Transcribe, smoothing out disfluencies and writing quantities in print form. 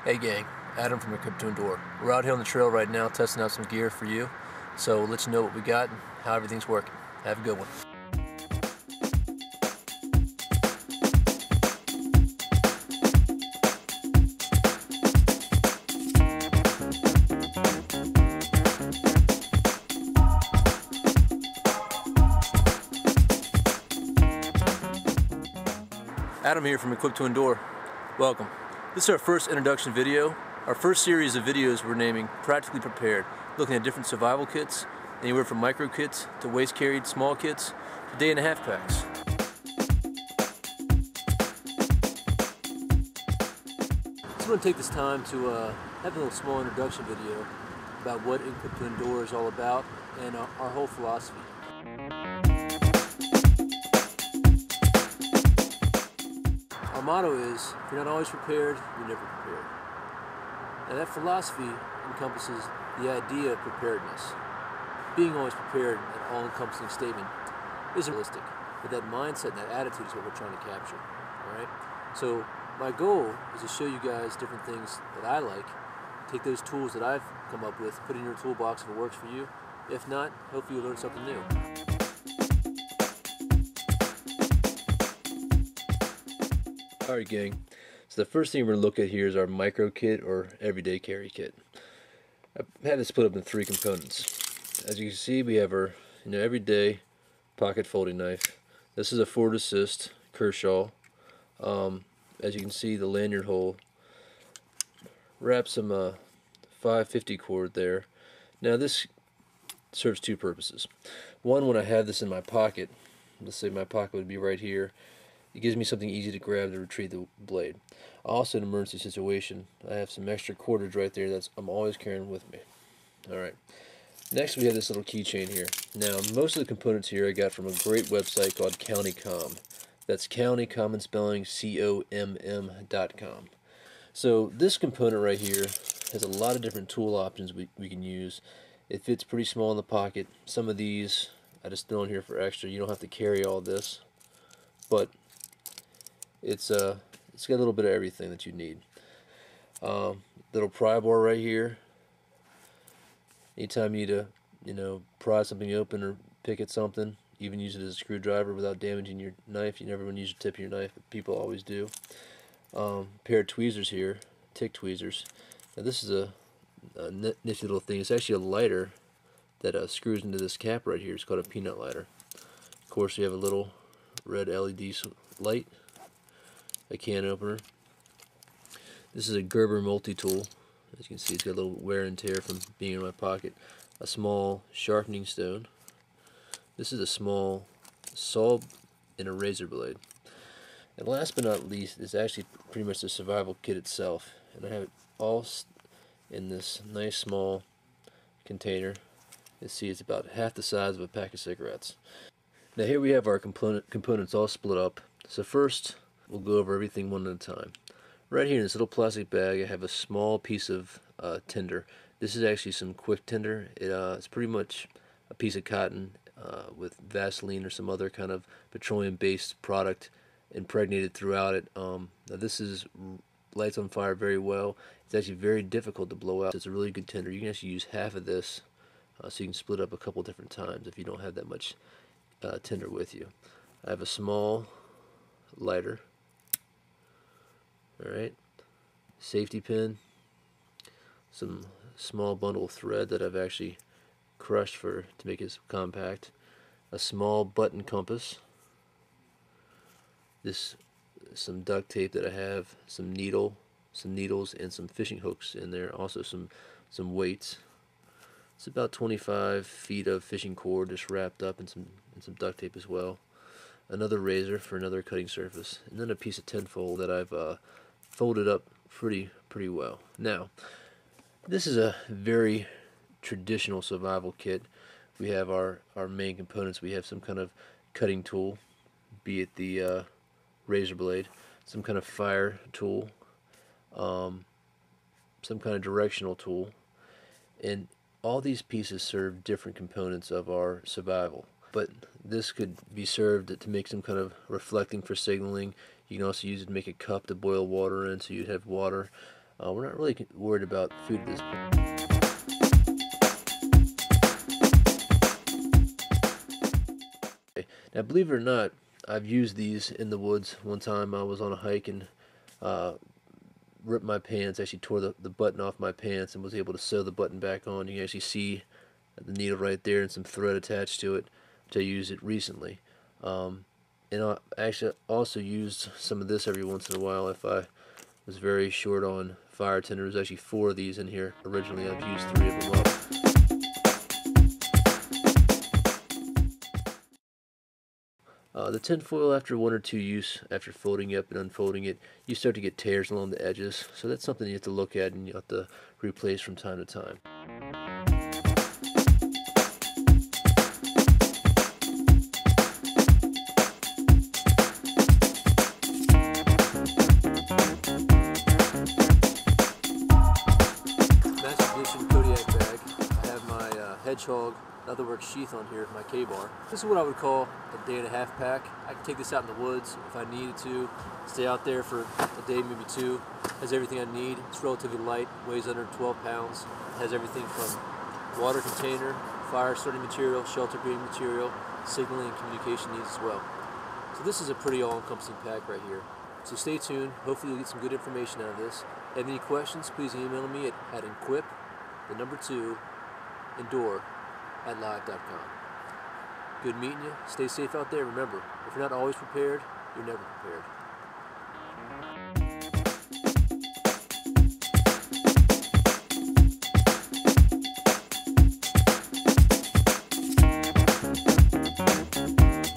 Hey gang, Adam from Equip2E Store. We're out here on the trail right now testing out some gear for you. So we'll let you know what we got and how everything's working. Have a good one. Adam here from Equip2E Store. Welcome. This is our first introduction video. Our first series of videos we're naming Practically Prepared, looking at different survival kits, anywhere from micro kits to waist carried small kits to day and a half packs. So I'm going to take this time to have a little small introduction video about what Equip2E Store is all about and our whole philosophy. Our motto is, if you're not always prepared, you're never prepared. Now that philosophy encompasses the idea of preparedness. Being always prepared, an all-encompassing statement, isn't realistic, but that mindset and that attitude is what we're trying to capture. Alright? So my goal is to show you guys different things that I like, take those tools that I've come up with, put it in your toolbox if it works for you. If not, hopefully you'll learn something new. Alright gang, so the first thing we're going to look at here is our micro kit or everyday carry kit. I've had it split up in three components. As you can see, we have our everyday pocket folding knife. This is a forward assist Kershaw. As you can see, the lanyard hole wraps some 550 cord there. Now this serves two purposes. One, when I have this in my pocket, let's say my pocket would be right here, it gives me something easy to grab to retrieve the blade. Also, in an emergency situation, I have some extra cordage right there that I'm always carrying with me. Alright. Next, we have this little keychain here. Now, most of the components here I got from a great website called CountyComm. That's county, common spelling, COMM.com. So this component right here has a lot of different tool options we can use. It fits pretty small in the pocket. Some of these I just throw in here for extra. You don't have to carry all this, but it's got a little bit of everything that you need. Little pry bar right here. Anytime you need to, pry something open or pick at something, even use it as a screwdriver without damaging your knife. You never want to use your tip of your knife, but people always do. Pair of tweezers here, tick tweezers. Now this is a nifty little thing. It's actually a lighter that screws into this cap right here. It's called a peanut lighter. Of course, we have a little red LED light, a can opener. This is a Gerber multi-tool. As you can see, it's got a little wear and tear from being in my pocket. A small sharpening stone. This is a small saw and a razor blade. And last but not least is actually pretty much the survival kit itself. And I have it all in this nice small container. You see, it's about half the size of a pack of cigarettes. Now here we have our components all split up. So first, we'll go over everything one at a time. Right here in this little plastic bag, I have a small piece of tinder. This is actually some quick tinder. It's pretty much a piece of cotton with Vaseline or some other kind of petroleum-based product impregnated throughout it. Now this lights on fire very well. It's actually very difficult to blow out. It's a really good tinder. You can actually use half of this, so you can split up a couple different times if you don't have that much tinder with you. I have a small lighter. Alright, safety pin, some small bundle of thread that I've actually crushed to make it compact, a small button compass, some duct tape that I have, some needles and some fishing hooks in there, also some weights. It's about 25 feet of fishing cord just wrapped up in some duct tape as well. Another razor for another cutting surface, and then a piece of tinfoil that I've folded up pretty well. Now, this is a very traditional survival kit. We have our main components. We have some kind of cutting tool, be it the razor blade, some kind of fire tool, some kind of directional tool, and all these pieces serve different components of our survival. But this could be served to make some kind of reflecting for signaling. You can also use it to make a cup to boil water in, so you'd have water. We're not really worried about food at this point. Now, believe it or not, I've used these in the woods. One time I was on a hike and uh, ripped my pants, actually tore the button off my pants and was able to sew the button back on. You can actually see the needle right there and some thread attached to it, which I used it recently. And I actually also used some of this every once in a while if I was very short on fire tinder. There's actually 4 of these in here. Originally I've used 3 of them up. The tinfoil, after 1 or 2 use, after folding it up and unfolding it, you start to get tears along the edges. So that's something you have to look at and you have to replace from time to time. Hedgehog, in other words sheath on here, my K-bar. This is what I would call a day and a half pack. I can take this out in the woods if I needed to, stay out there for a day, maybe 2. Has everything I need. It's relatively light, weighs under 12 pounds. Has everything from water container, fire starting material, shelter creating material, signaling and communication needs as well. So this is a pretty all-encompassing pack right here. So stay tuned. Hopefully you'll get some good information out of this. If you have any questions, please email me at equip, the number 2, endure @live.com. Good meeting you. Stay safe out there. Remember, if you're not always prepared, you're never prepared.